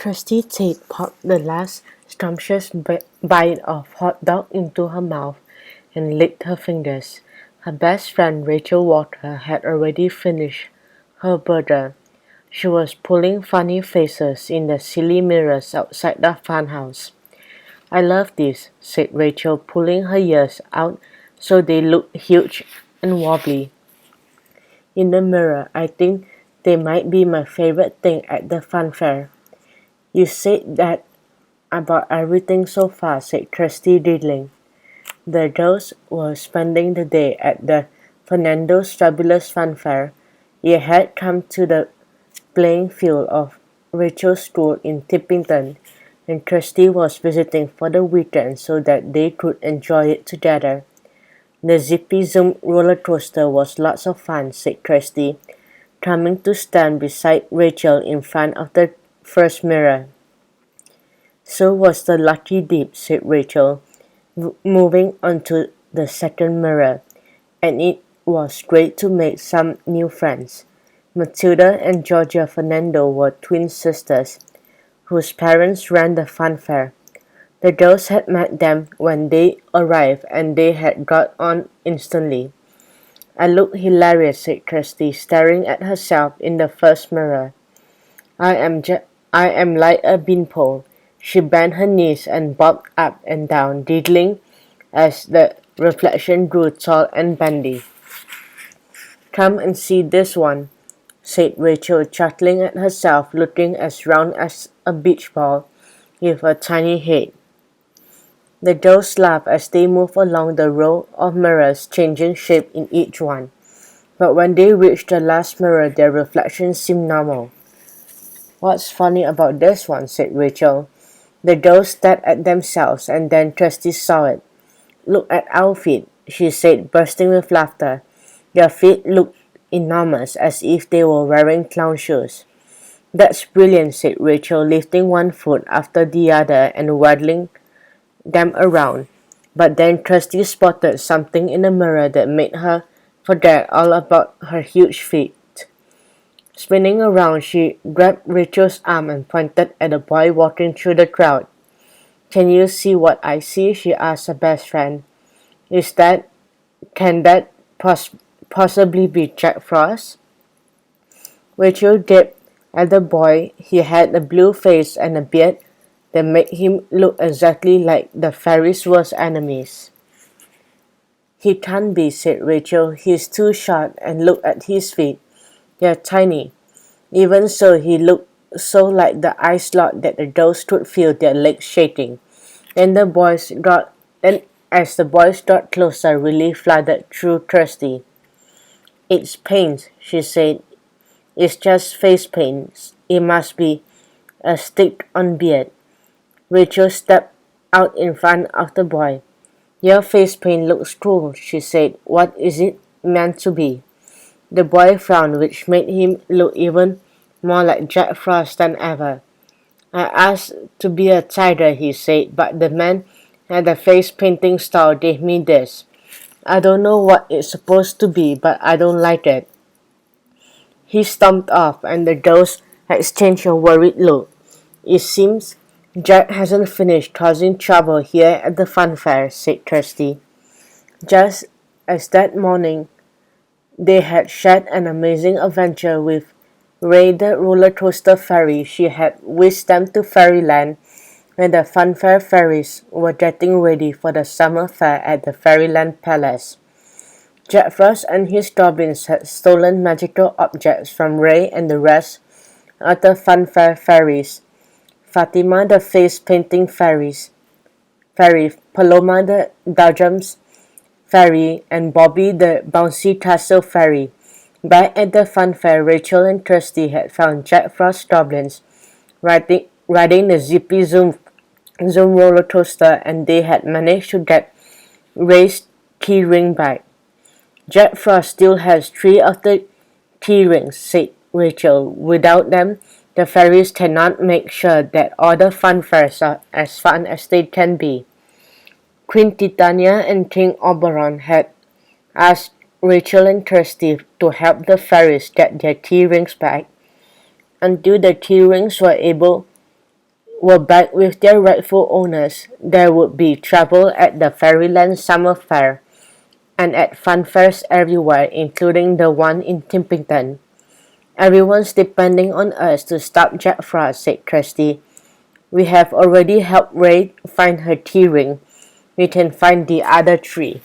Trusty Tate popped the last scrumptious bite of hot dog into her mouth and licked her fingers. Her best friend Rachel Walker had already finished her burger. She was pulling funny faces in the silly mirrors outside the funhouse. "I love this," said Rachel, pulling her ears out so they looked huge and wobbly. In the mirror, "I think they might be my favorite thing at the funfair." "You said that about everything so far," said Kirsty, diddling. The girls were spending the day at the Fernando's Fabulous Funfair. It had come to the playing field of Rachel's school in Tippington, and Kirsty was visiting for the weekend so that they could enjoy it together. "The Zippy Zoom roller coaster was lots of fun," said Kirsty, coming to stand beside Rachel in front of the first mirror. "So was the Lucky Dip," said Rachel, moving onto the second mirror, "and it was great to make some new friends." Matilda and Georgia Fernando were twin sisters, whose parents ran the funfair. The girls had met them when they arrived and they had got on instantly. "I look hilarious," said Kirsty, staring at herself in the first mirror. I am like a beanpole." She bent her knees and bobbed up and down, diddling as the reflection grew tall and bendy. "Come and see this one," said Rachel, chuckling at herself, looking as round as a beach ball with a tiny head. The girls laughed as they moved along the row of mirrors, changing shape in each one. But when they reached the last mirror, their reflections seemed normal. "What's funny about this one?" said Rachel. The girls stared at themselves, and then Kirsty saw it. "Look at our feet," she said, bursting with laughter. Their feet looked enormous, as if they were wearing clown shoes. "That's brilliant," said Rachel, lifting one foot after the other and waddling them around. But then Kirsty spotted something in the mirror that made her forget all about her huge feet. Spinning around, she grabbed Rachel's arm and pointed at a boy walking through the crowd. "Can you see what I see?" she asked her best friend. Can that possibly be Jack Frost?" Rachel gaped at the boy. He had a blue face and a beard that made him look exactly like the fairies' worst enemies. "He can't be," said Rachel. "He's too short, and look at his feet. They're tiny." Even so, he looked so like the ice lord that the girls could feel their legs shaking. Then as the boys got closer, relief flooded through Kirsty. "It's paint," she said. "It's just face paint. It must be a stick-on beard." Rachel stepped out in front of the boy. "Your face paint looks cool," she said. "What is it meant to be?" The boy frowned, which made him look even more like Jack Frost than ever. "I asked to be a tiger," he said, "but the man at the face painting store gave me this. I don't know what it's supposed to be, but I don't like it." He stomped off, and the girls exchanged a worried look. "It seems Jack hasn't finished causing trouble here at the funfair," said Kirsty. Just as that morning they had shared an amazing adventure with Ray the roller coaster fairy. She had whisked them to Fairyland when the funfair fairies were getting ready for the summer fair at the Fairyland Palace. Jack Frost and his goblins had stolen magical objects from Ray and the rest of the funfair fairies. Fatima the face-painting fairy, Paloma the Dodgems fairy, and Bobby the bouncy castle fairy. Back at the funfair, Rachel and Kirsty had found Jack Frost goblins riding the Zippy Zoom roller coaster, and they had managed to get Ray's key ring back. "Jack Frost still has 3 of the key rings," said Rachel. "Without them, the fairies cannot make sure that all the funfairs are as fun as they can be." Queen Titania and King Oberon had asked Rachel and Kirsty to help the fairies get their key rings back. Until the key rings were able were back with their rightful owners, there would be trouble at the Fairyland Summer Fair and at fun fairs everywhere, including the one in Timpington. Everyone's depending on us to stop Jack Frost, said Kirsty. We have already helped Ray find her tea ring. We can find the other three.